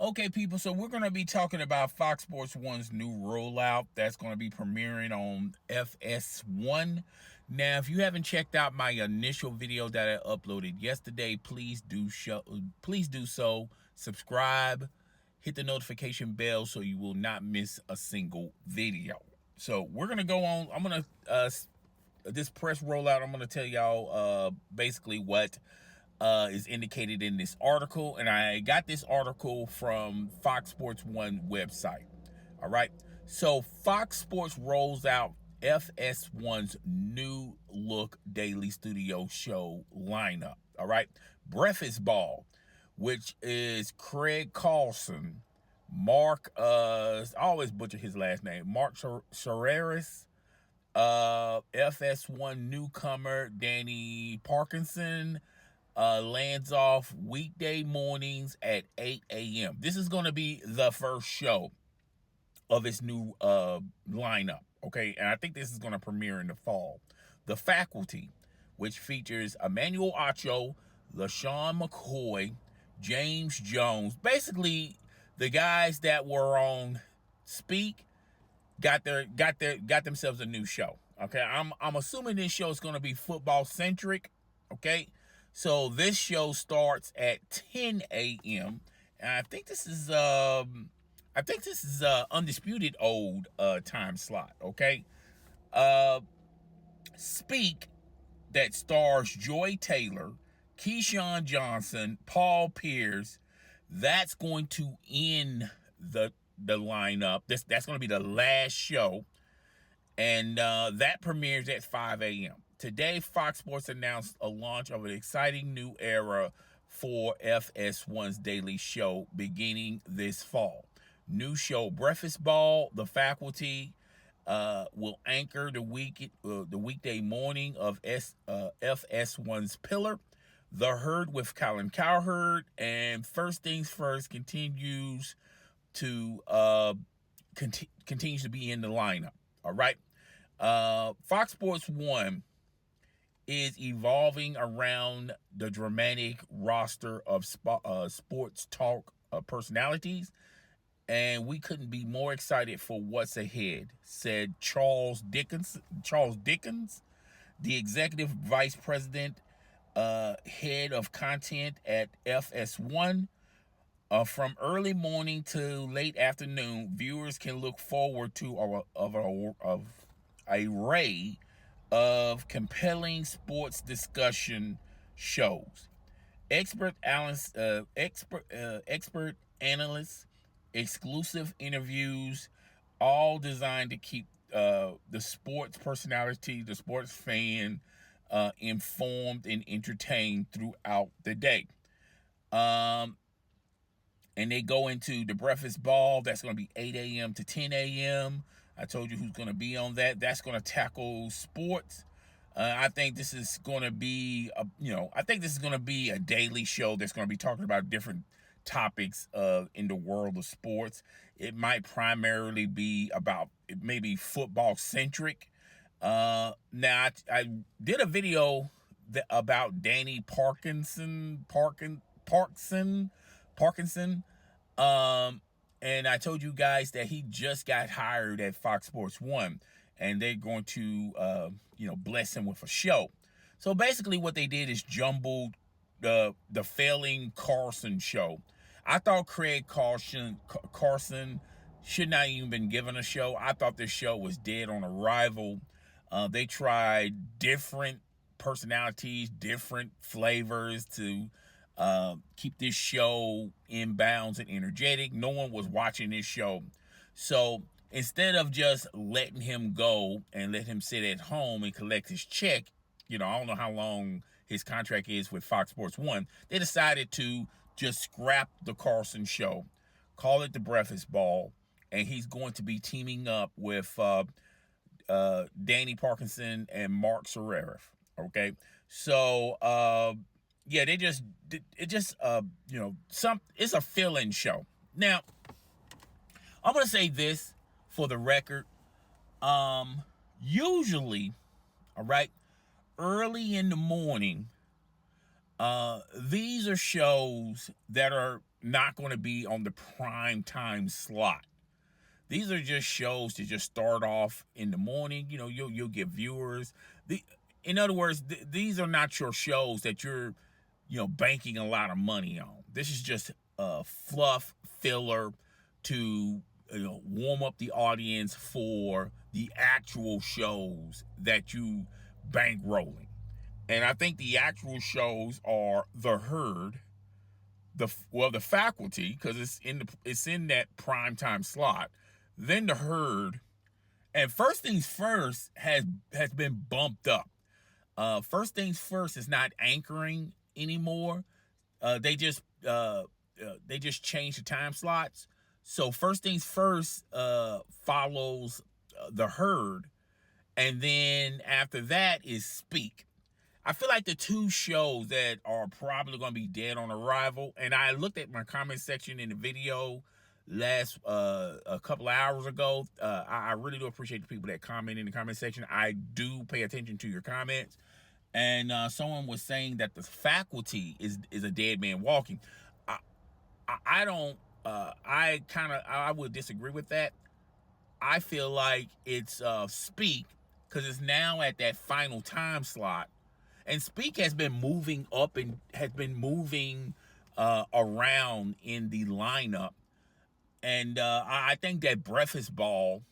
Okay, people, so we're going to be talking about Fox Sports 1's new rollout that's going to be premiering on FS1. Now, if you haven't checked out my initial video that I uploaded yesterday, please do so. Subscribe, hit the notification bell so you will not miss a single video. So we're going to go on. I'm going to this press rollout, I'm going to tell y'all basically what is indicated in this article, and I got this article from Fox Sports 1 website. All right, so Fox Sports rolls out FS1's new look daily studio show lineup. All right, Breakfast Ball, which is Craig Carlson, Mark, I always butcher his last name, Mark Schlereth, FS1 newcomer Danny Parkinson, lands off weekday mornings at 8 a.m. This is going to be the first show of its new lineup, okay? And I think this is going to premiere in the fall. The Faculty, which features Emmanuel Acho, LeSean McCoy, James Jones, basically the guys that were on Speak got themselves a new show. Okay, I'm assuming this show is going to be football centric. Okay, so this show starts at 10 a.m. and I think this is undisputed old time slot. Okay, Speak, that stars Joy Taylor, Keyshawn Johnson, Paul Pierce. That's going to end the lineup. That's going to be the last show, and that premieres at 5 a.m. Today, Fox Sports announced a launch of an exciting new era for FS1's daily show beginning this fall. New show Breakfast Ball, The Faculty, will anchor the weekday morning of FS1's pillar. The Herd with COLIN COWHERD, and First Things First continues to be in the lineup. All right. Fox Sports 1 is evolving around the dramatic roster of sports talk personalities, and we couldn't be more excited for what's ahead, said Charles Dixon, the executive vice president, head of content at FS1. From early morning to late afternoon, viewers can look forward to a array of compelling sports discussion shows, expert analysts, exclusive interviews, all designed to keep the sports personality, the sports fan, informed and entertained throughout the day. And they go into the Breakfast Ball. That's going to be 8 a.m. to 10 a.m. I told you who's going to be on that. That's going to tackle sports. I think this is going to be a daily show that's going to be talking about different topics in the world of sports. It might primarily be about maybe football centric. Now I did a video about Danny Parkinson, and I told you guys that he just got hired at Fox Sports 1, and they're going to bless him with a show. So basically what they did is jumbled the failing Carson show. I thought Craig Carson should not even been given a show. I thought this show was dead on arrival. They tried different personalities, different flavors to keep this show in bounds and energetic. No one was watching this show. So instead of just letting him go and let him sit at home and collect his check, I don't know how long his contract is with Fox Sports 1, they decided to just scrap the Carson show, call it the Breakfast Ball, and he's going to be teaming up with Danny Parkinson and Mark Schlereth. Okay, so it's a fill-in show. Now, I'm gonna say this for the record. Usually, all right, early in the morning, these are shows that are not going to be on the prime time slot. These are just shows to just start off in the morning. You know, you'll get viewers. In other words, these are not your shows that you're, banking a lot of money on. This is just a fluff filler to warm up the audience for the actual shows that you bankrolling. And I think the actual shows are The Herd, the Faculty, because it's in that primetime slot. Then The Herd, and First Things First has been bumped up. First Things First is not anchoring anymore. They just changed the time slots. So First Things First follows The Herd, and then after that is Speak. I feel like the two shows that are probably going to be dead on arrival, and I looked at my comment section in the video a couple of hours ago. I really do appreciate the people that comment in the comment section. I do pay attention to your comments. And someone was saying that The Faculty is a dead man walking. I don't. I would disagree with that. I feel like it's Speak, because it's now at that final time slot, and Speak has been moving up and has been moving around in the lineup. And I think that Breakfast Ball,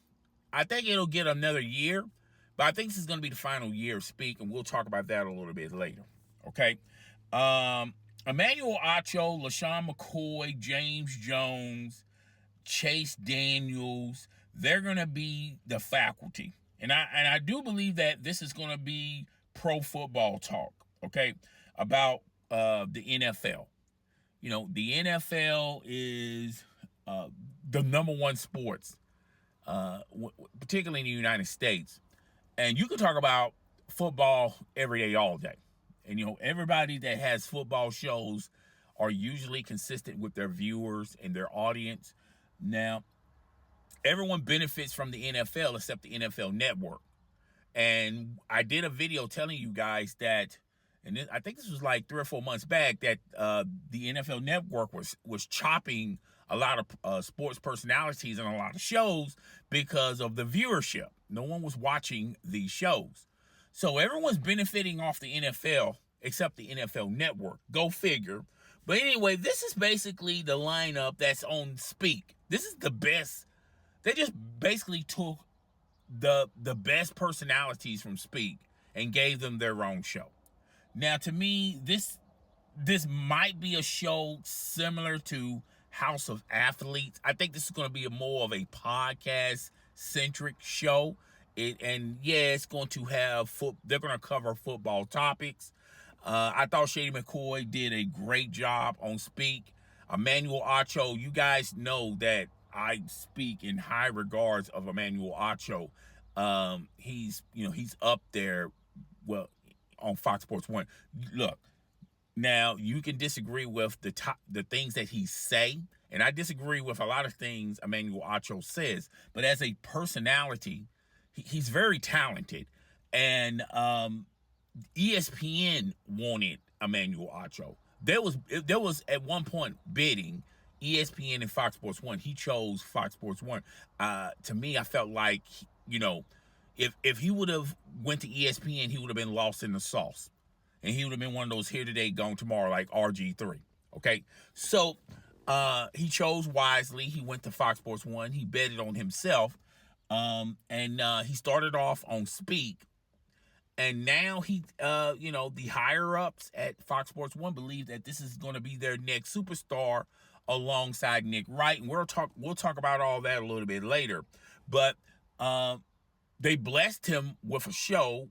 I think it'll get another year, but I think this is going to be the final year of Speak, and we'll talk about that a little bit later. Okay. Emmanuel, Acho, LeSean, McCoy, James Jones, Chase Daniels, they're going to be the Faculty. And I do believe that this is going to be pro football talk, okay, about the NFL. The NFL is the number one sports, particularly in the United States. And you can talk about football every day, all day. And, everybody that has football shows are usually consistent with their viewers and their audience. Now, everyone benefits from the NFL except the NFL Network. And I did a video telling you guys that, and I think this was like 3 or 4 months back, that the NFL Network was chopping a lot of sports personalities and a lot of shows because of the viewership. No one was watching these shows. So everyone's benefiting off the NFL except the NFL Network. Go figure. But anyway, this is basically the lineup that's on Speak. This is the best. They just basically took the best personalities from Speak and gave them their own show. Now, to me, this might be a show similar to House of Athletes. I think this is going to be more of a podcast-centric show. It's going to have they're going to cover football topics. I thought Shady McCoy did a great job on Speak. Emmanuel, Acho, you guys know that I speak in high regards of Emmanuel, Acho. He's up there, well, on Fox Sports 1. Look, now you can disagree with the things that he say, and I disagree with a lot of things Emmanuel, Acho says, but as a personality, he's very talented. And ESPN wanted Emmanuel, Acho. There was at one point bidding ESPN and Fox Sports 1. He chose Fox Sports 1. To me, I felt like, if he would have went to ESPN, he would have been lost in the sauce. And he would have been one of those here today, gone tomorrow, like RG3. Okay? So he chose wisely. He went to Fox Sports 1. He betted on himself. And he started off on Speak. And now the higher ups at Fox Sports 1 believe that this is going to be their next superstar alongside Nick Wright. And we'll talk about all that a little bit later. But they blessed him with a show,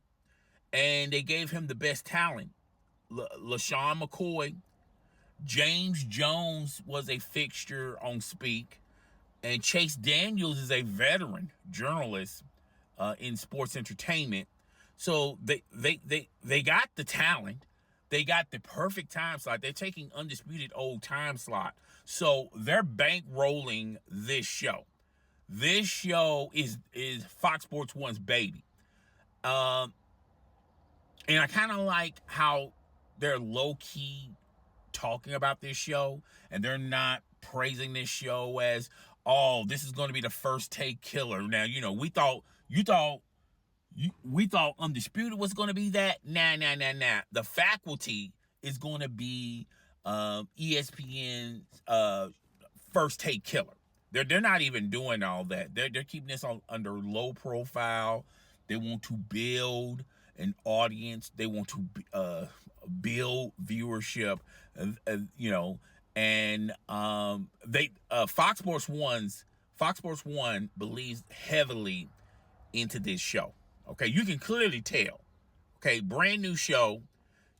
and they gave him the best talent. LeSean McCoy, James Jones was a fixture on Speak, and Chase Daniels is a veteran journalist in sports entertainment. So they got the talent. They got the perfect time slot. They're taking undisputed old time slot. So they're bankrolling this show. This show is Fox Sports 1's baby. And I kind of like how they're low-key talking about this show, and they're not praising this show as, oh, this is going to be the first take killer. Now, you know, we thought Undisputed was going to be that. Nah. The faculty is going to be ESPN's first take killer. They're not even doing all that. They're keeping this under low profile. They want to build an audience. They want to build viewership. You know, and Fox Sports 1 believes heavily into this show. Okay, you can clearly tell. Okay, brand new show.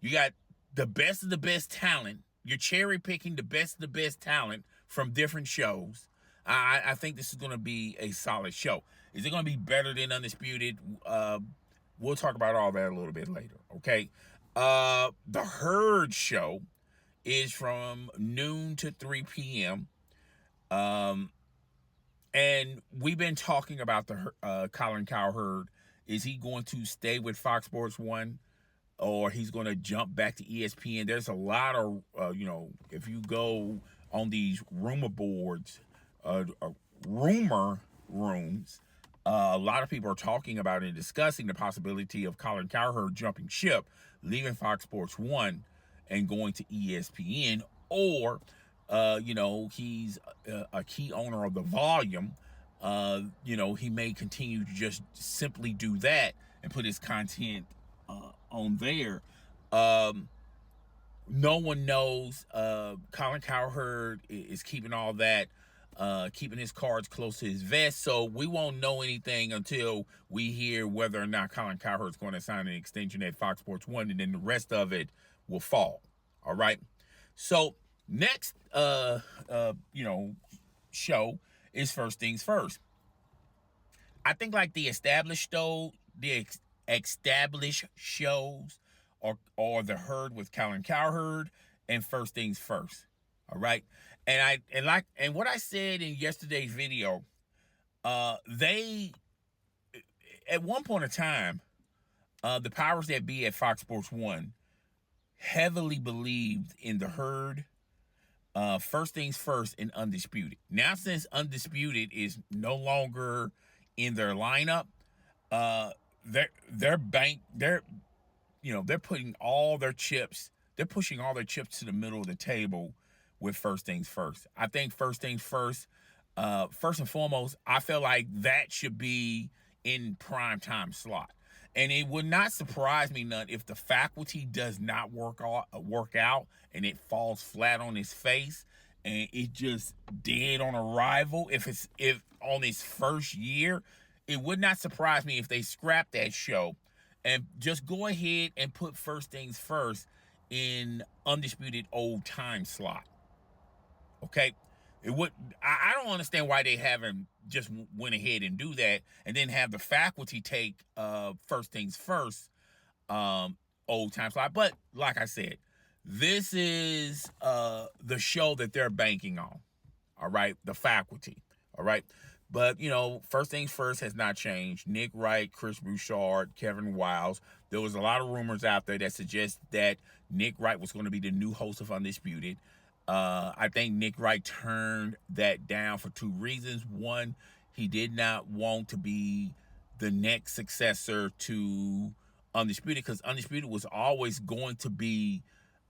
You got the best of the best talent. You're cherry picking the best of the best talent from different shows. I think this is going to be a solid show. Is it going to be better than Undisputed? We'll talk about all that a little bit later. Okay, the Herd show is from noon to 3 p.m. And we've been talking about the Colin Cowherd. Is he going to stay with Fox Sports 1, or he's going to jump back to ESPN? There's a lot of, you know, if you go on these rumor boards, rumor rooms, a lot of people are talking about and discussing the possibility of Colin Cowherd jumping ship, leaving Fox Sports 1 and going to ESPN, or, you know, he's a key owner of the Volume. You know, he may continue to just simply do that and put his content on there. No one knows. Colin Cowherd is keeping all that, keeping his cards close to his vest, so we won't know anything until we hear whether or not Colin Cowherd is going to sign an extension at Fox Sports 1, and then the rest of it will fall. All right. So next, you know, show is First Things First. I think like the established shows or the Herd with Colin Cowherd and First Things First. All right. And what I said in yesterday's video, they at one point in time, the powers that be at Fox Sports 1 heavily believed in the Herd, First Things First, and Undisputed. Now, since Undisputed is no longer in their lineup, they're putting all their chips, they're pushing all their chips to the middle of the table with First Things First. I think First Things First, first and foremost, I feel like that should be in prime time slot. And it would not surprise me none if the faculty does not work out and it falls flat on its face and it just dead on arrival. If on its first year, it would not surprise me if they scrap that show and just go ahead and put First Things First in Undisputed old time slot. Okay, I don't understand why they haven't just went ahead and do that and then have the faculty take First Things First old time slot. But like I said, this is the show that they're banking on. All right, the faculty. All right, but you know, First Things First has not changed. Nick Wright, Chris Broussard, Kevin Wiles. There was a lot of rumors out there that suggest that Nick Wright was going to be the new host of Undisputed. I think Nick Wright turned that down for two reasons. One, he did not want to be the next successor to Undisputed, because Undisputed was always going to be,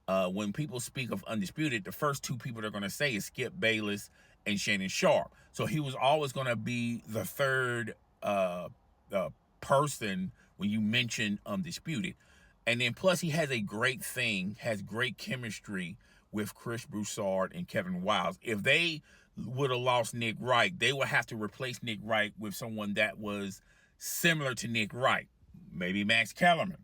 when people speak of Undisputed, the first two people they're going to say is Skip Bayless and Shannon Sharp. So he was always going to be the third person when you mention Undisputed. And then plus he has great chemistry with Chris Broussard and Kevin Wiles. If they would have lost Nick Wright, they would have to replace Nick Wright with someone that was similar to Nick Wright, maybe Max Kellerman.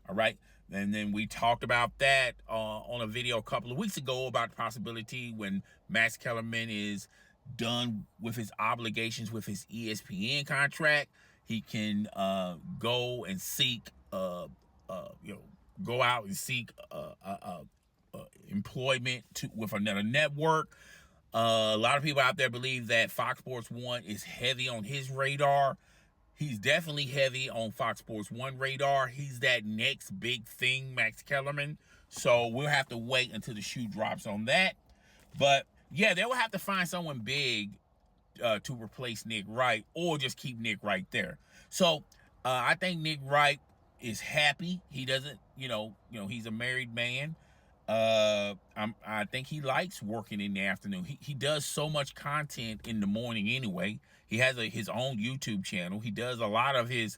All right. And then we talked about that on a video a couple of weeks ago about the possibility when Max Kellerman is done with his obligations with his ESPN contract, he can go and seek, go out and seek employment with another network. A lot of people out there believe that Fox Sports 1 is heavy on his radar. He's definitely heavy on Fox Sports 1 radar. He's that next big thing, Max Kellerman. So we'll have to wait until the shoe drops on that. But yeah, they will have to find someone big to replace Nick Wright, or just keep Nick Wright there. So I think Nick Wright is happy. He doesn't, he's a married man. I think he likes working in the afternoon. He does so much content in the morning anyway. He has his own YouTube channel. He does a lot of his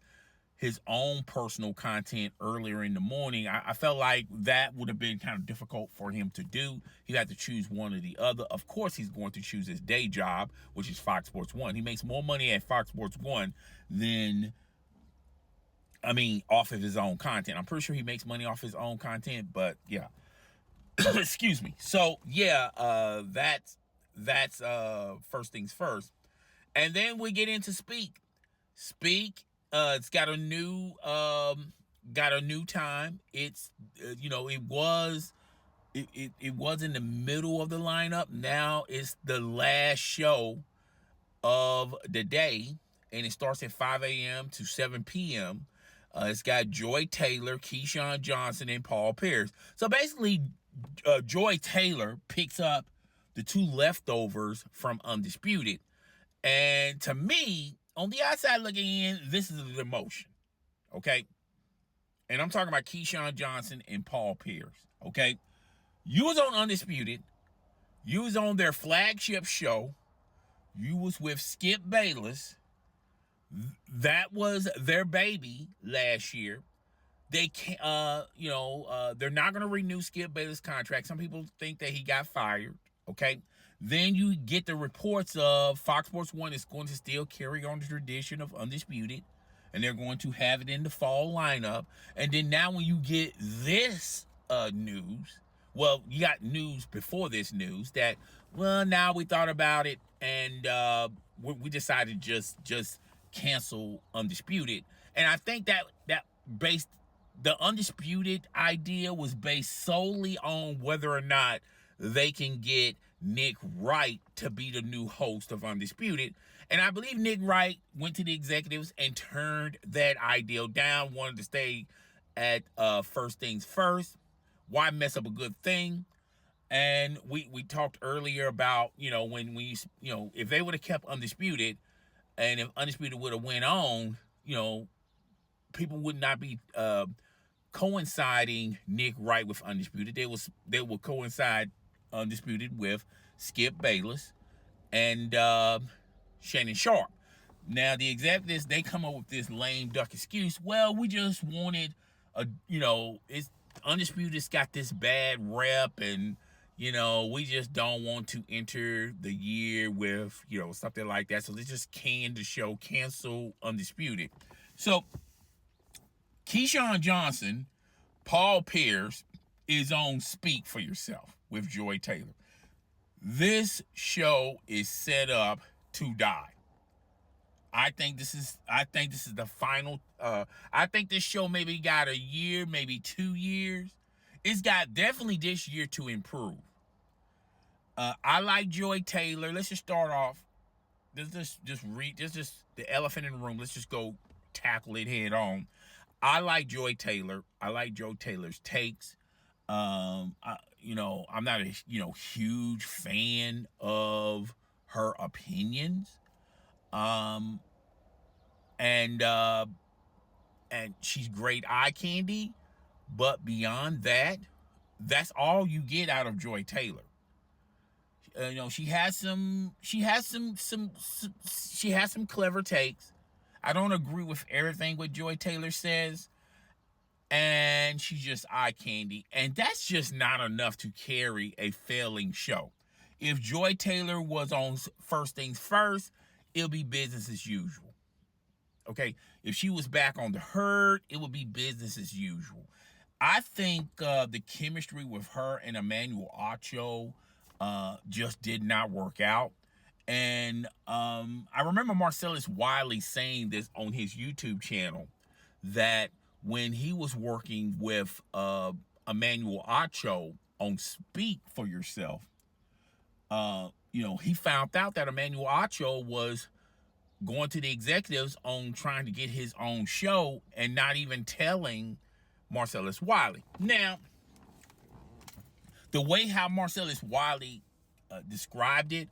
own personal content earlier in the morning. I felt like that would have been kind of difficult for him to do. He'd have to choose one or the other. Of course, he's going to choose his day job, which is Fox Sports 1. He makes more money at Fox Sports 1 than, off of his own content. I'm pretty sure he makes money off his own content, but yeah. Excuse me. So yeah, that's first things first. And then we get into Speak. It's got a new time. It's it was in the middle of the lineup. Now it's the last show of the day, and it starts at 5 a.m. to 7 p.m. It's got Joy Taylor, Keyshawn Johnson, and Paul Pierce. So basically, Joy Taylor picks up the two leftovers from Undisputed, and to me, on the outside looking in, this is a demotion, okay? And I'm talking about Keyshawn Johnson and Paul Pierce, okay? You was on Undisputed. You was on their flagship show. You was with Skip Bayless. That was their baby last year. They can't, they're not going to renew Skip Bayless' contract. Some people think that he got fired, okay? Then you get the reports of Fox Sports 1 is going to still carry on the tradition of Undisputed, and they're going to have it in the fall lineup. And then now when you get this news, well, you got news before this news that, well, now we thought about it, and we decided just cancel Undisputed. And I think that the Undisputed idea was based solely on whether or not they can get Nick Wright to be the new host of Undisputed. And I believe Nick Wright went to the executives and turned that idea down, wanted to stay at First Things First. Why mess up a good thing? And we talked earlier about, when we, if they would have kept Undisputed, and if Undisputed would have went on, people would not be coinciding Nick Wright with Undisputed. They will coincide Undisputed with Skip Bayless and Shannon Sharp. Now the executives, they come up with this lame duck excuse. Well, we just wanted it's Undisputed's got this bad rep, and we just don't want to enter the year with something like that. So let's just cancel Undisputed. So Keyshawn Johnson, Paul Pierce is on Speak for Yourself with Joy Taylor. This show is set up to die. I think this is the final. I think this show maybe got a year, maybe 2 years. It's got definitely this year to improve. I like Joy Taylor. Let's just start off. Just the elephant in the room. Let's just go tackle it head on. I like Joy Taylor. I like Joy Taylor's takes. I'm not a huge fan of her opinions. And she's great eye candy, but beyond that, that's all you get out of Joy Taylor. She has some clever takes. I don't agree with everything what Joy Taylor says, and she's just eye candy, and that's just not enough to carry a failing show. If Joy Taylor was on First Things First, it'll be business as usual. Okay, if she was back on the herd, it would be business as usual. I think the chemistry with her and Emmanuel Acho just did not work out. And I remember Marcellus Wiley saying this on his YouTube channel, that when he was working with Emmanuel Acho on Speak for Yourself, he found out that Emmanuel Acho was going to the executives on trying to get his own show and not even telling Marcellus Wiley. Now, the way how Marcellus Wiley described it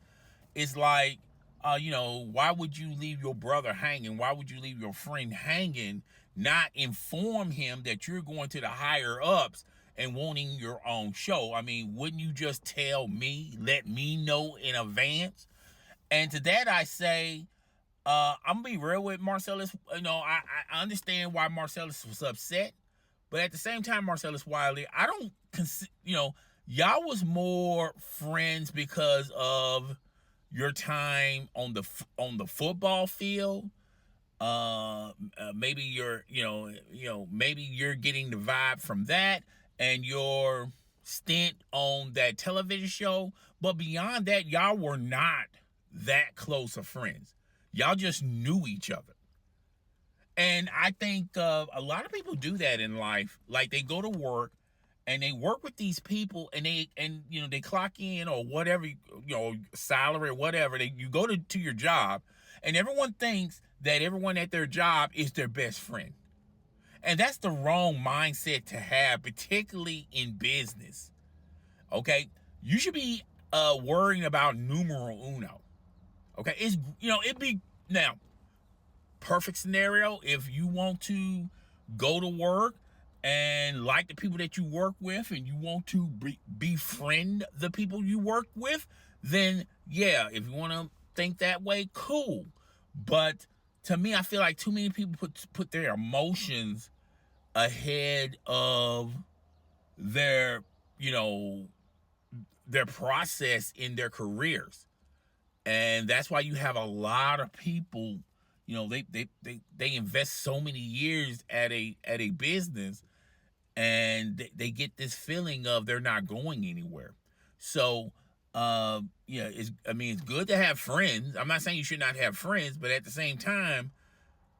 is like, why would you leave your brother hanging? Why would you leave your friend hanging? Not inform him that you're going to the higher ups and wanting your own show. I mean, wouldn't you just tell me, let me know in advance? And to that I say, I'm gonna be real with Marcellus. I understand why Marcellus was upset, but at the same time, Marcellus Wiley, I don't y'all was more friends because of your time on the football field. Maybe maybe you're getting the vibe from that and your stint on that television show. But beyond that, y'all were not that close of friends. Y'all just knew each other. And I think a lot of people do that in life. Like, they go to work and they work with these people, and they clock in or whatever, salary or whatever. You go to your job, and everyone thinks that everyone at their job is their best friend. And that's the wrong mindset to have, particularly in business. Okay? You should be worrying about numero uno. Okay? It'd be, now, perfect scenario, if you want to go to work and like the people that you work with and you want to befriend the people you work with, then yeah, if you want to think that way, cool. But to me, I feel like too many people put their emotions ahead of their process in their careers. And that's why you have a lot of people, they invest so many years at a business, and they get this feeling of they're not going anywhere. So it's good to have friends. I'm not saying you should not have friends, but at the same time,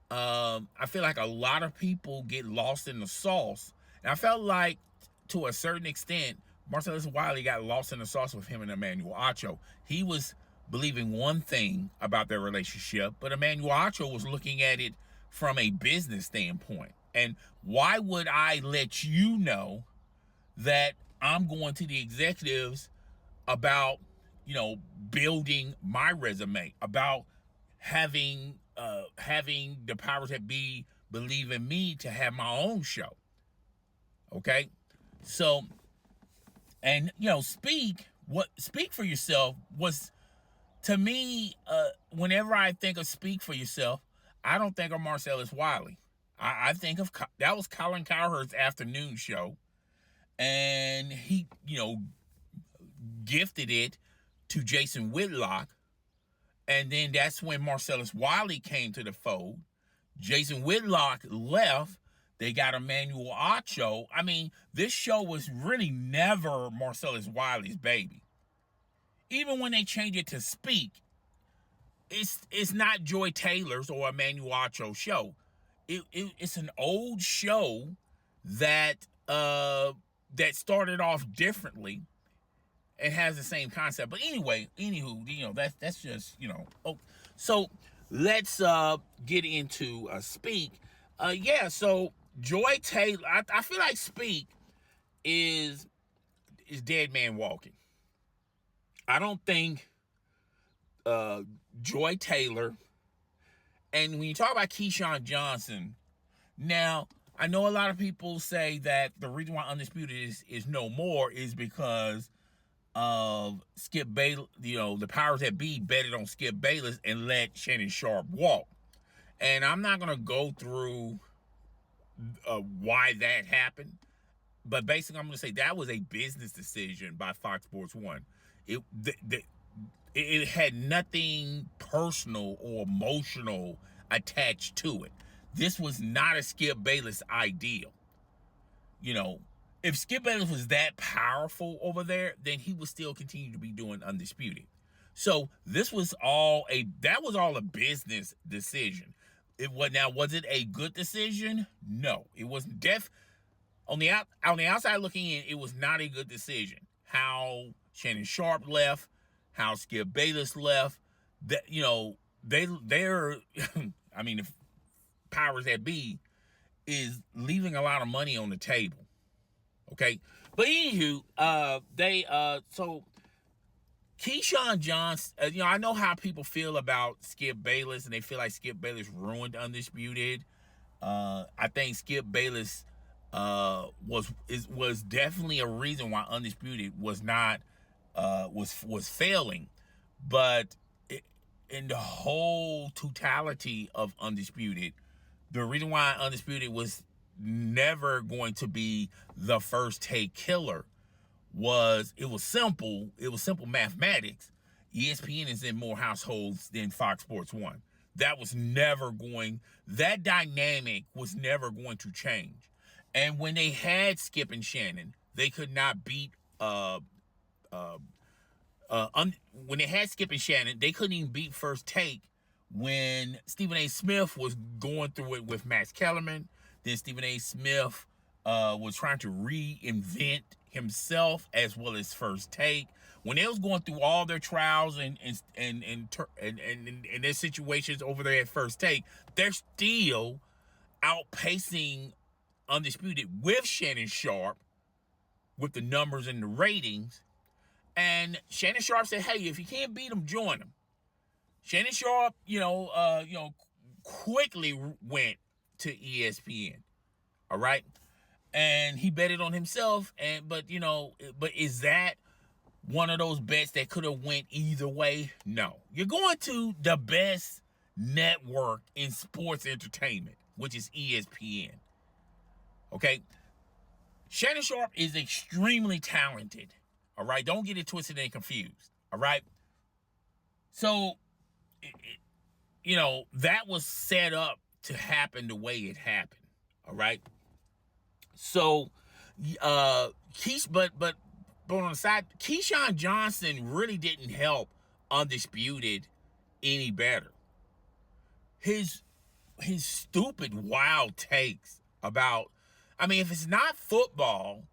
I feel like a lot of people get lost in the sauce. And I felt like, to a certain extent, Marcellus Wiley got lost in the sauce with him and Emmanuel Acho. He was believing one thing about their relationship, but Emmanuel Acho was looking at it from a business standpoint. And why would I let you know that I'm going to the executives about, building my resume, about having the powers that be believe in me to have my own show? Okay? So, and speak for yourself was, to me, whenever I think of speak for yourself, I don't think of Marcellus Wiley. I think of, that was Colin Cowherd's afternoon show, and he, gifted it to Jason Whitlock, and then that's when Marcellus Wiley came to the fold. Jason Whitlock left. They got Emmanuel Acho. I mean, this show was really never Marcellus Wiley's baby. Even when they changed it to Speak, it's not Joy Taylor's or Emmanuel Acho's show. It's an old show that started off differently and has the same concept. But anywho, that's just, Oh, so let's get into Speak. So Joy Taylor, I feel like Speak is dead man walking. I don't think Joy Taylor, and when you talk about Keyshawn Johnson, now I know a lot of people say that the reason why Undisputed is no more is because of Skip Bayless. The powers that be betted on Skip Bayless and let Shannon Sharpe walk. And I'm not gonna go through why that happened, but basically I'm gonna say that was a business decision by Fox Sports 1. It had nothing personal or emotional attached to it. This was not a Skip Bayless ideal. If Skip Bayless was that powerful over there, then he would still continue to be doing Undisputed. So this was all a business decision. Was it a good decision? No, it was on the outside looking in, it was not a good decision. How Shannon Sharpe left, how Skip Bayless left, that they're I mean, the powers that be is leaving a lot of money on the table. Okay, But anywho, so Keyshawn Johnson, I know how people feel about Skip Bayless, and they feel like Skip Bayless ruined Undisputed. I think Skip Bayless was definitely a reason why Undisputed was not was failing, but in the whole totality of Undisputed, the reason why Undisputed was never going to be the first take killer was it was simple. It was simple mathematics. ESPN is in more households than Fox Sports 1. That dynamic was never going to change. And when they had Skip and Shannon, they could not beat when they had Skip and Shannon, they couldn't even beat First Take when Stephen A. Smith was going through it with Max Kellerman. Then Stephen A. Smith was trying to reinvent himself as well as First Take. When they was going through all their trials and their situations over there at First Take, they're still outpacing Undisputed with Shannon Sharpe, with the numbers and the ratings. And Shannon Sharpe said, "Hey, if you can't beat him, join him." Shannon Sharpe, quickly went to ESPN. All right, and he betted on himself. But is that one of those bets that could have went either way? No. You're going to the best network in sports entertainment, which is ESPN. Okay, Shannon Sharpe is extremely talented. All right, don't get it twisted and confused. All right, so that was set up to happen the way it happened. All right, so but on the side, Keyshawn Johnson really didn't help Undisputed any better. His stupid, wild takes about, if it's not football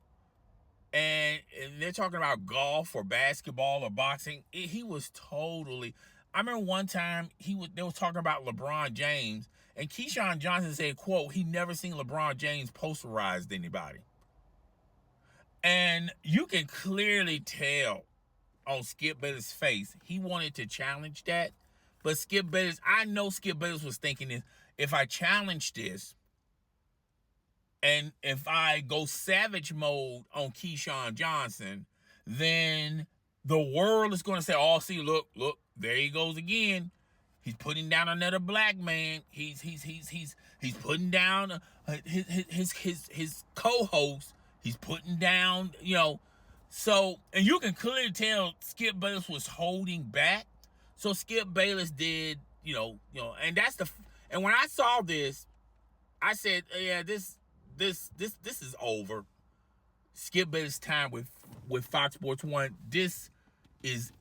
and they're talking about golf or basketball or boxing, he was totally. I remember one time they was talking about LeBron James, and Keyshawn Johnson said, quote, he never seen LeBron James posterized anybody. And you can clearly tell on Skip Bayless' face, he wanted to challenge that. But I know Skip Bayless was thinking this, if I challenge this, and if I go savage mode on Keyshawn Johnson, then the world is going to say, "Oh, see, look, there he goes again. He's putting down another black man. He's putting down his co-host. He's putting down, So, and you can clearly tell Skip Bayless was holding back. So Skip Bayless did, and when I saw this, I said, yeah, this is over. Skip Bayless' time with Fox Sports 1, this is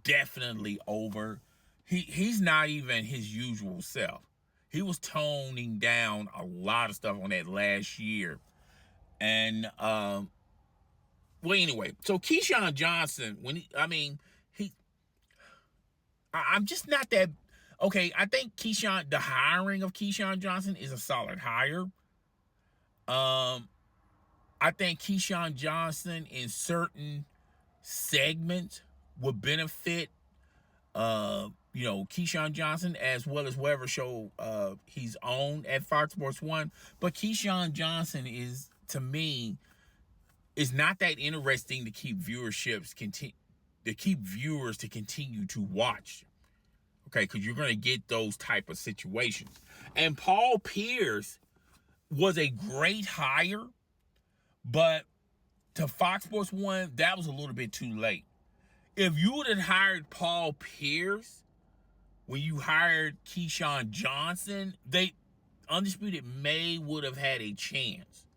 definitely over. He's not even his usual self. He was toning down a lot of stuff on that last year. And anyway, so Keyshawn Johnson, I'm just not that okay. I think the hiring of Keyshawn Johnson is a solid hire. I think Keyshawn Johnson in certain segments would benefit Keyshawn Johnson as well as whatever show he's on at Fox Sports 1. But Keyshawn Johnson is, to me, is not that interesting to keep viewers to continue to watch. Okay, because you're going to get those type of situations. And Paul Pierce was a great hire, but to Fox Sports 1, that was a little bit too late. If you would have hired Paul Pierce when you hired Keyshawn Johnson, Undisputed would have had a chance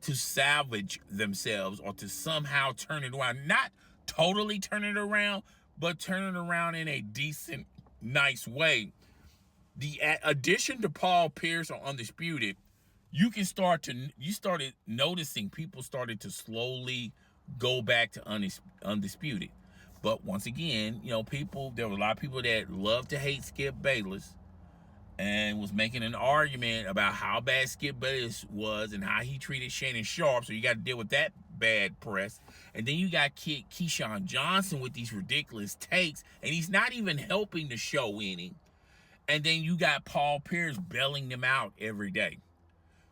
to salvage themselves or to somehow turn it around. Not totally turn it around, but turn it around in a decent, nice way. The addition to Paul Pierce on Undisputed, you started noticing people started to slowly go back to Undisputed. But once again, there were a lot of people that loved to hate Skip Bayless and was making an argument about how bad Skip Bayless was and how he treated Shannon Sharpe. So you got to deal with that bad press. And then you got Keyshawn Johnson with these ridiculous takes, and he's not even helping the show any. And then you got Paul Pierce bailing them out every day.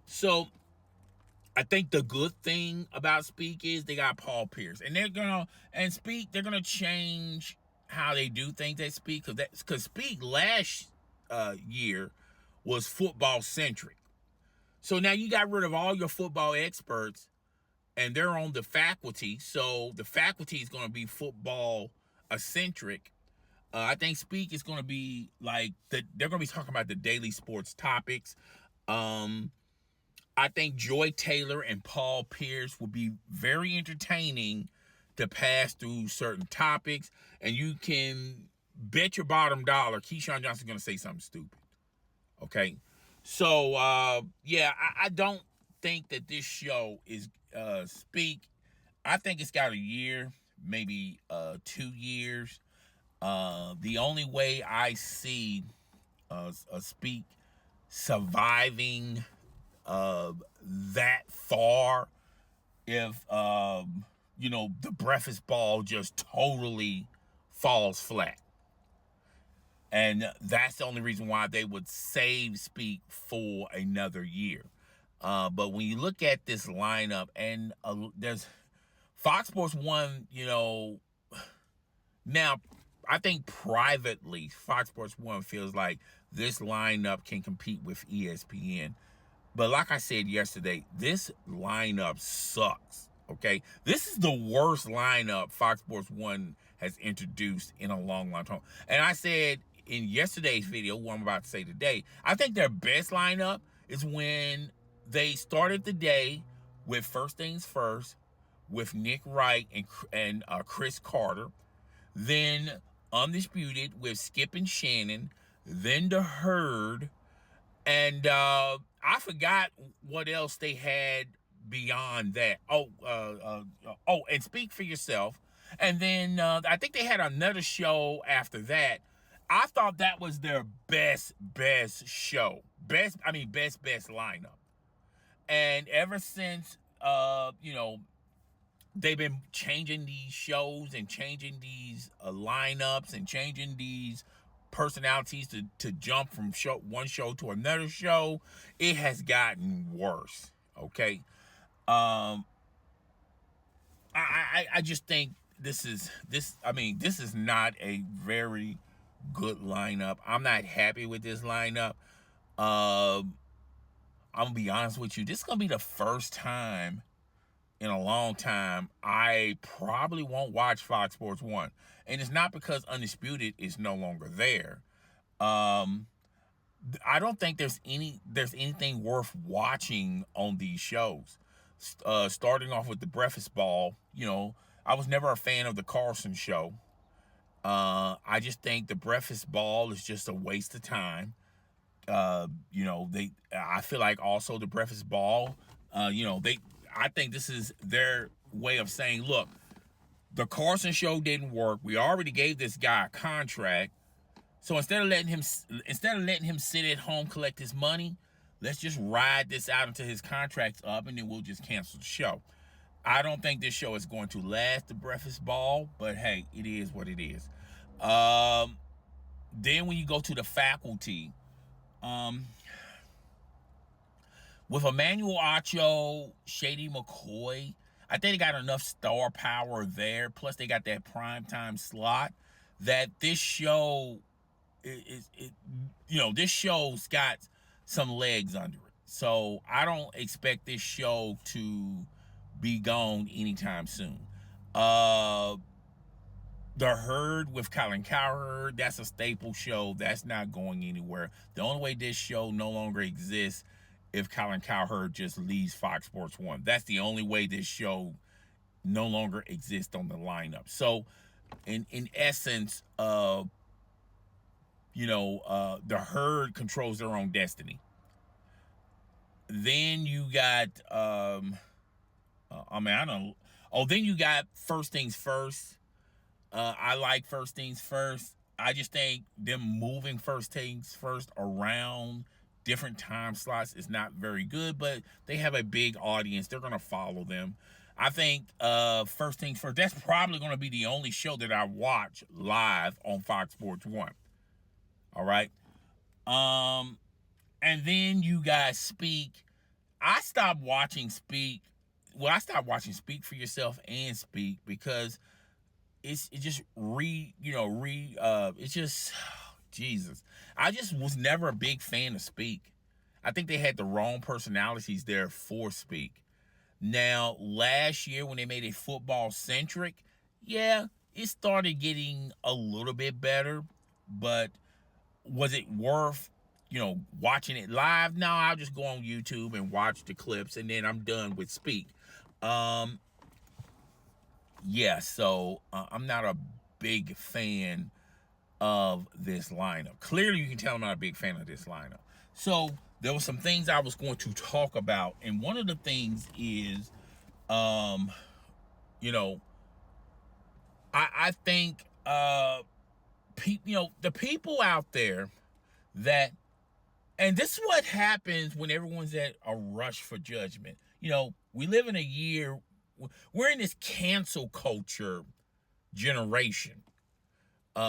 So I think the good thing about Speak is they got Paul Pierce, and they're gonna change how they do things at Speak, because Speak last year was football centric. So now you got rid of all your football experts, and they're on the faculty. So the faculty is going to be football centric. I think Speak is going to be like they're going to be talking about the daily sports topics. I think Joy Taylor and Paul Pierce will be very entertaining to pass through certain topics, and you can bet your bottom dollar Keyshawn Johnson's going to say something stupid. Okay, so yeah, I don't think that this show is Speak. I think it's got a year, maybe 2 years. The only way I see a Speak surviving that far if the breakfast ball just totally falls flat. And that's the only reason why they would save Speak for another year. But when you look at this lineup, and there's Fox Sports 1, now I think privately Fox Sports 1 feels like this lineup can compete with ESPN. But like I said yesterday, this lineup sucks, okay? This is the worst lineup Fox Sports 1 has introduced in a long, long time. And I said in yesterday's video, what I'm about to say today, I think their best lineup is when they started the day with First Things First, with Nick Wright and Chris Carter, then Undisputed with Skip and Shannon, then The Herd, and I forgot what else they had beyond that. And Speak for Yourself. And then I think they had another show after that. I thought that was their best show. Best lineup. And ever since, they've been changing these shows and changing these lineups and changing these personalities to jump from one show to another show, it has gotten worse. Okay. I just think this is not a very good lineup. I'm not happy with this lineup. I'm gonna be honest with you. This is gonna be the first time in a long time I probably won't watch Fox Sports 1. And it's not because Undisputed is no longer there. I don't think there's anything worth watching on these shows. Starting off with the Breakfast Ball, I was never a fan of the Carlson show. I just think the Breakfast Ball is just a waste of time. I feel like also the Breakfast Ball, I think this is their way of saying, look, the Carson show didn't work. We already gave this guy a contract. So instead of letting him sit at home, collect his money, let's just ride this out until his contract's up, and then we'll just cancel the show. I don't think this show is going to last the Breakfast Ball, but hey, it is what it is. Then when you go to the faculty, with Emmanuel, Acho, Shady McCoy, I think they got enough star power there. Plus, they got that primetime slot that this show this show's got some legs under it. So I don't expect this show to be gone anytime soon. The Herd with Colin COWHERD, that's a staple show. That's not going anywhere. The only way this show no longer exists if Colin COWHERD just leaves Fox Sports 1. That's the only way this show no longer exists on the lineup. So in essence, the Herd controls their own destiny. Then you got then you got First Things First. I like First Things First. I just think them moving First Things First around different time slots is not very good, but they have a big audience. They're going to follow them. I think first things first, that's probably going to be the only show that I watch live on Fox Sports 1. All right. And then you guys speak. I stopped watching Speak. Well, I stopped watching Speak for Yourself and Speak because it's just Jesus. I just was never a big fan of Speak. I think they had the wrong personalities there for Speak. Now, last year when they made it football centric, yeah, it started getting a little bit better, but was it worth, watching it live? No, I'll just go on YouTube and watch the clips and then I'm done with Speak. So I'm not a big fan of this lineup. Clearly, you can tell I'm not a big fan of this lineup. So there were some things I was going to talk about, and one of the things is, I think, the people out there that, and this is what happens when everyone's at a rush for judgment. We live in a year, we're in this cancel culture generation.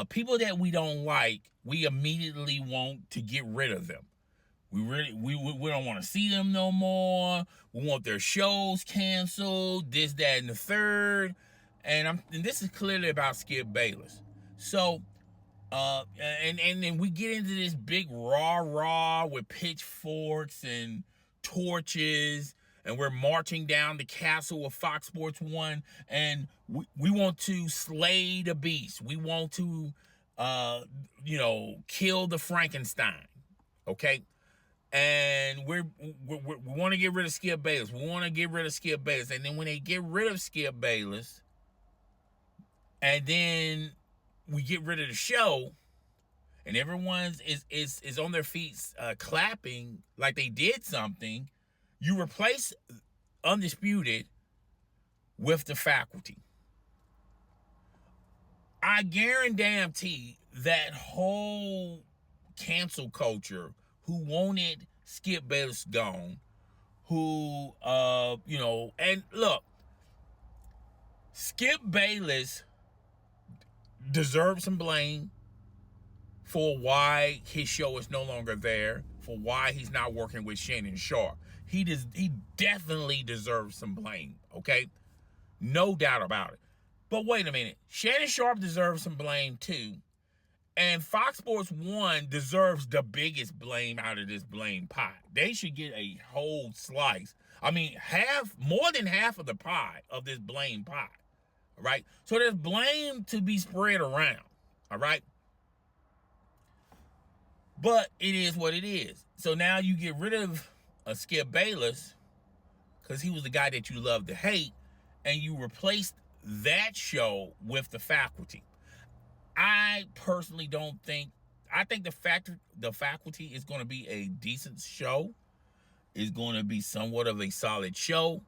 People that we don't like, we immediately want to get rid of them. We don't want to see them no more. We want their shows canceled, this, that, and the third. And this is clearly about Skip Bayless. So, and then we get into this big rah with pitchforks and torches, and we're marching down the castle of Fox Sports 1, and we want to slay the beast. We want to, kill the Frankenstein, okay? And we want to get rid of Skip Bayless. We want to get rid of Skip Bayless. And then when they get rid of Skip Bayless, and then we get rid of the show, and everyone is on their feet clapping like they did something, you replace Undisputed with the Faculty. I guarantee that whole cancel culture who wanted Skip Bayless gone, and look, Skip Bayless deserves some blame for why his show is no longer there, for why he's not working with Shannon Sharpe. He definitely deserves some blame, okay? No doubt about it. But wait a minute. Shannon Sharpe deserves some blame too. And Fox Sports 1 deserves the biggest blame out of this blame pie. They should get a whole slice. I mean, more than half of the pie of this blame pie. All right? So there's blame to be spread around. All right? But it is what it is. So now you get rid of Skip Bayless because he was the guy that you loved to hate, and you replaced that show with the Faculty. I personally don't think. I think the Faculty is going to be a decent show. Is going to be somewhat of a solid show.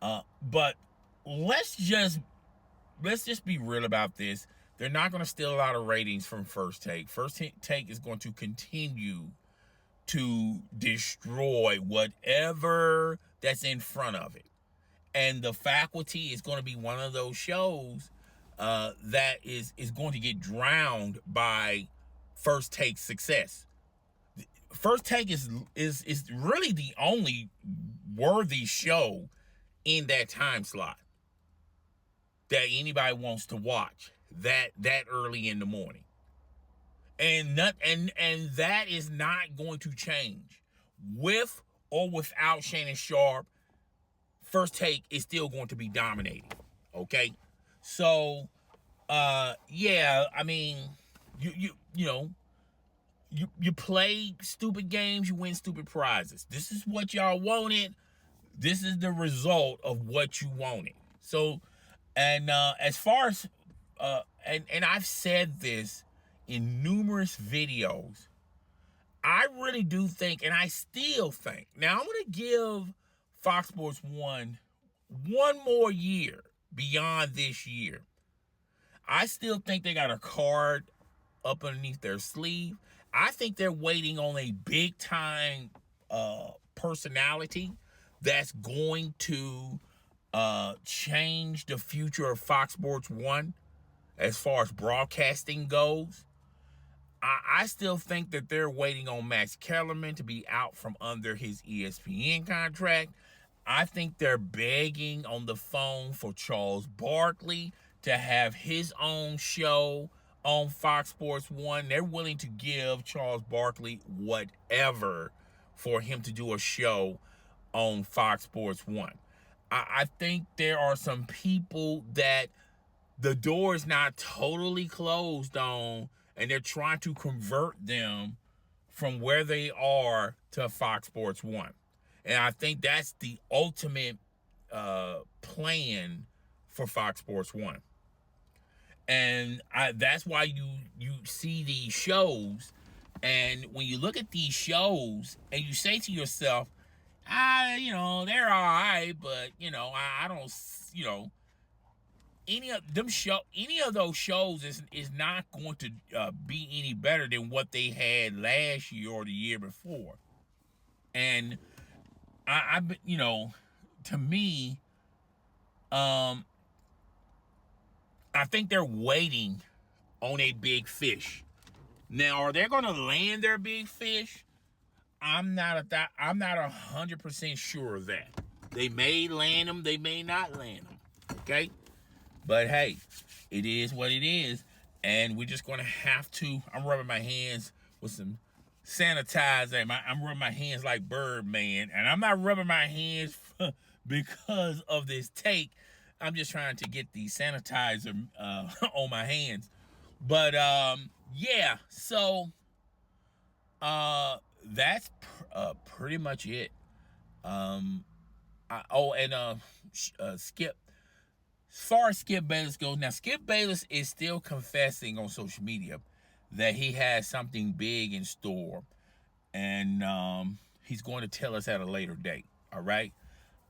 But let's just be real about this. They're not going to steal a lot of ratings from First Take. First Take is going to continue to destroy whatever that's in front of it. And the Faculty is going to be one of those shows that is going to get drowned by First Take's success. First Take is really the only worthy show in that time slot that anybody wants to watch that early in the morning. And that is not going to change. With or without Shannon Sharpe, First Take is still going to be dominating. Okay? So I mean, you play stupid games, you win stupid prizes. This is what y'all wanted. This is the result of what you wanted. So, and as far as and I've said this in numerous videos, I really do think, and I still think, now I'm going to give Fox Sports 1 more year beyond this year. I still think they got a card up underneath their sleeve. I think they're waiting on a big time personality that's going to change the future of Fox Sports 1 as far as broadcasting goes. I still think that they're waiting on Max Kellerman to be out from under his ESPN contract. I think they're begging on the phone for Charles Barkley to have his own show on Fox Sports 1. They're willing to give Charles Barkley whatever for him to do a show on Fox Sports 1. I think there are some people that the door is not totally closed on, and they're trying to convert them from where they are to Fox Sports 1. And I think that's the ultimate plan for Fox Sports 1. And that's why you see these shows. And when you look at these shows and you say to yourself, they're all right, but, I don't, any of those shows is not going to be any better than what they had last year or the year before. And to me, I think they're waiting on a big fish. Now, are they going to land their big fish? I'm not 100% sure of that. They may land them, they may not land them. Okay? But hey, it is what it is. And we're just going to have to. I'm rubbing my hands with some sanitizer. I'm rubbing my hands like Birdman. And I'm not rubbing my hands because of this take. I'm just trying to get the sanitizer on my hands. But yeah, so that's pretty much it. Skip. As far as Skip Bayless goes, now Skip Bayless is still confessing on social media that he has something big in store, and he's going to tell us at a later date. All right.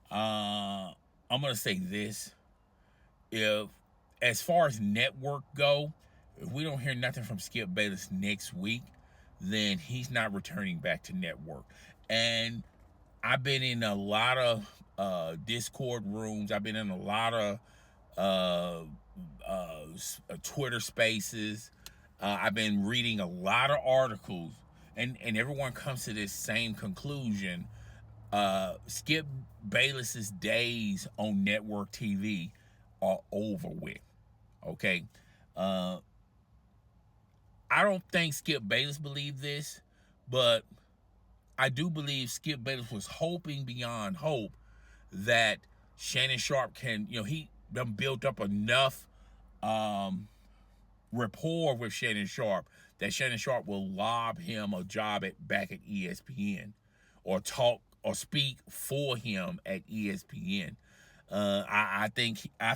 I'm going to say this: if, as far as network go, if we don't hear nothing from Skip Bayless next week, then he's not returning back to network. And I've been in a lot of Discord rooms. I've been in a lot of Twitter spaces. I've been reading a lot of articles, and everyone comes to this same conclusion. Skip Bayless's days on network TV are over with. Okay. I don't think Skip Bayless believed this, but I do believe Skip Bayless was hoping beyond hope that Shannon Sharpe can, he done built up enough rapport with Shannon Sharpe that Shannon Sharpe will lob him a job back at ESPN, or talk or speak for him at ESPN. I think I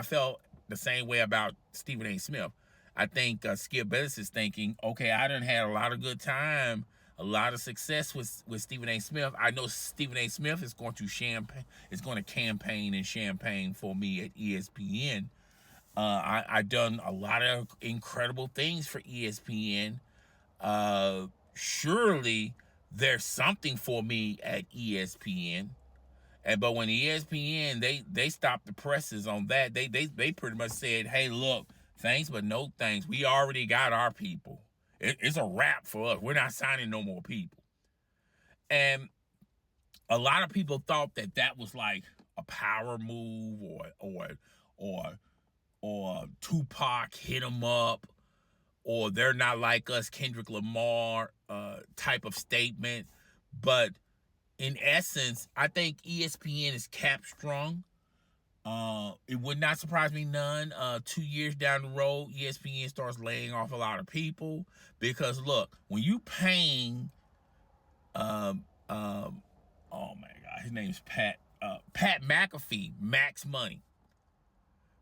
felt the same way about Stephen A. Smith. I think Skip Bayless is thinking, okay, I done had a lot of good time, a lot of success with Stephen A. Smith. I know Stephen A. Smith is going to campaign and champagne for me at ESPN. I've done a lot of incredible things for ESPN. Surely there's something for me at ESPN. But when ESPN, they stopped the presses on that. They pretty much said, hey, look, thanks, but no thanks. We already got our people. It's a wrap for us. We're not signing no more people. And a lot of people thought that was like a power move, or Tupac hit him up, or they're not like us, Kendrick Lamar type of statement. But in essence, I think ESPN is cap strong. It would not surprise me none. 2 years down the road, ESPN starts laying off a lot of people, because look, when you paying, oh my God, his name's Pat McAfee, max money.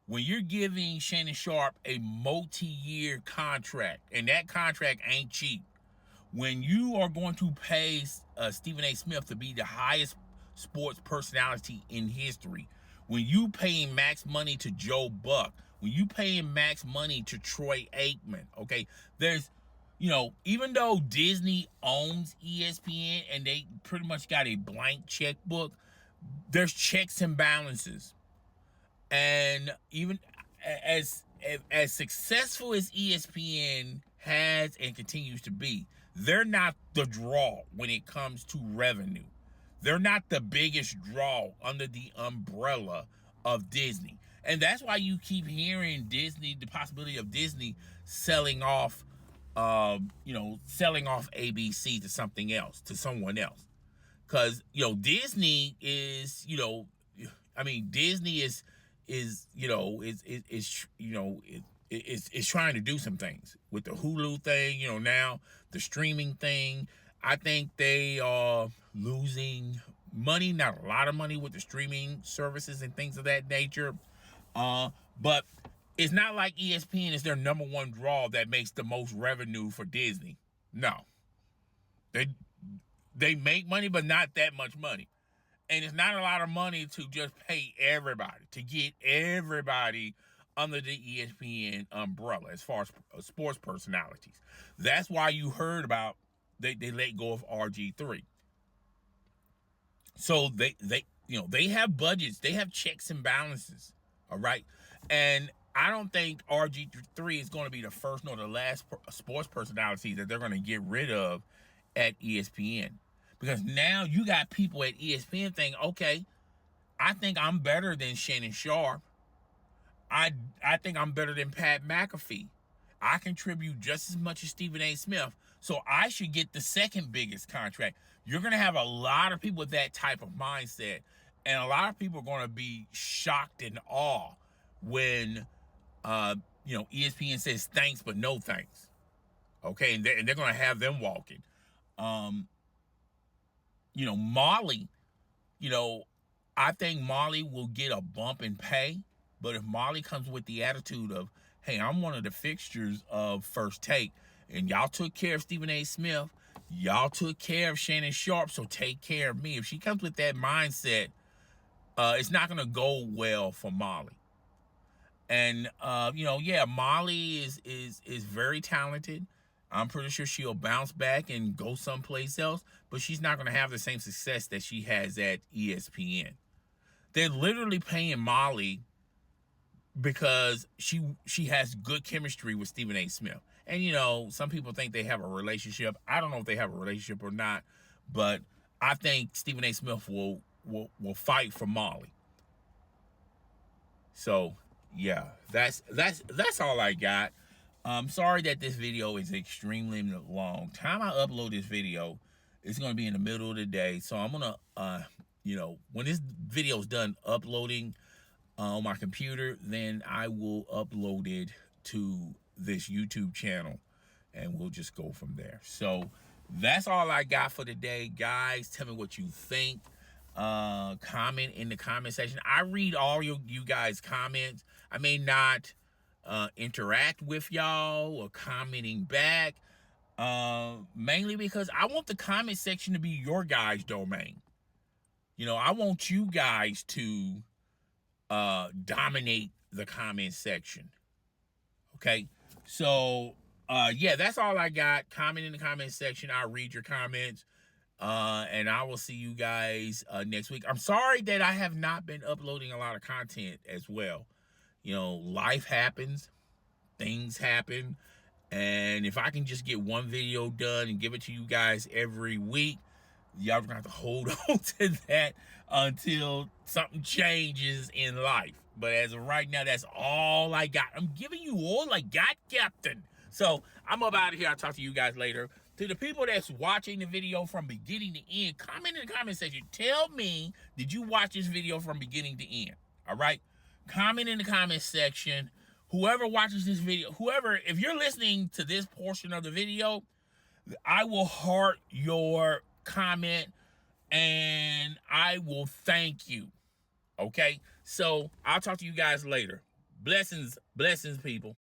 When you're giving Shannon Sharpe a multi-year contract, and that contract ain't cheap, when you are going to pay Stephen A. Smith to be the highest sports personality in history, when you paying max money to Joe Buck, when you paying max money to Troy Aikman, okay, there's, even though Disney owns ESPN and they pretty much got a blank checkbook, there's checks and balances. And even as successful as ESPN has and continues to be, they're not the draw when it comes to revenue. They're not the biggest draw under the umbrella of Disney. And that's why you keep hearing Disney, the possibility of Disney selling off, selling off ABC to something else, to someone else. Because, Disney is, Disney is trying to do some things with the Hulu thing, now the streaming thing. I think they are losing money, not a lot of money with the streaming services and things of that nature. But it's not like ESPN is their number one draw that makes the most revenue for Disney. No. They make money, but not that much money. And it's not a lot of money to just pay everybody, to get everybody under the ESPN umbrella as far as sports personalities. That's why you heard about they let go of RG3. So they have budgets, they have checks and balances. All right. And I don't think RG3 is going to be the first nor the last sports personality that they're going to get rid of at ESPN. Because now you got people at ESPN thinking, okay, I think I'm better than Shannon Sharpe. I think I'm better than Pat McAfee. I contribute just as much as Stephen A. Smith, so I should get the second biggest contract. You're going to have a lot of people with that type of mindset, and a lot of people are going to be shocked and awe when, ESPN says thanks but no thanks. Okay, and they're going to have them walking. Molly, I think Molly will get a bump in pay, but if Molly comes with the attitude of, hey, I'm one of the fixtures of First Take, and y'all took care of Stephen A. Smith, y'all took care of Shannon Sharpe, so take care of me. If she comes with that mindset, it's not going to go well for Molly. And, Molly is very talented. I'm pretty sure she'll bounce back and go someplace else, but she's not going to have the same success that she has at ESPN. They're literally paying Molly because she has good chemistry with Stephen A. Smith. And, some people think they have a relationship. I don't know if they have a relationship or not, but I think Stephen A. Smith will fight for Molly. So, yeah, that's all I got. I'm sorry that this video is extremely long. Time I upload this video, it's going to be in the middle of the day. So I'm going to, when this video is done uploading on my computer, then I will upload it to this YouTube channel and we'll just go from there. So that's all I got for today, guys. Tell me what you think. Comment in the comment section. I read all you guys' comments. I may not interact with y'all or commenting back, mainly because I want the comment section to be your guys' domain. I want you guys to dominate the comment section. Okay, so that's all I got. Comment in the comment section. I'll read your comments, and I will see you guys next week. I'm sorry that I have not been uploading a lot of content as well. Life happens, things happen, and if I can just get one video done and give it to you guys every week, y'all gonna have to hold on to that until something changes in life. But as of right now, that's all I got. I'm giving you all I got, Captain. So I'm up out of here. I'll talk to you guys later. To the people that's watching the video from beginning to end, comment in the comment section. Tell me, did you watch this video from beginning to end? All right? Comment in the comment section. Whoever watches this video, if you're listening to this portion of the video, I will heart your comment and I will thank you. Okay? So I'll talk to you guys later. Blessings, people.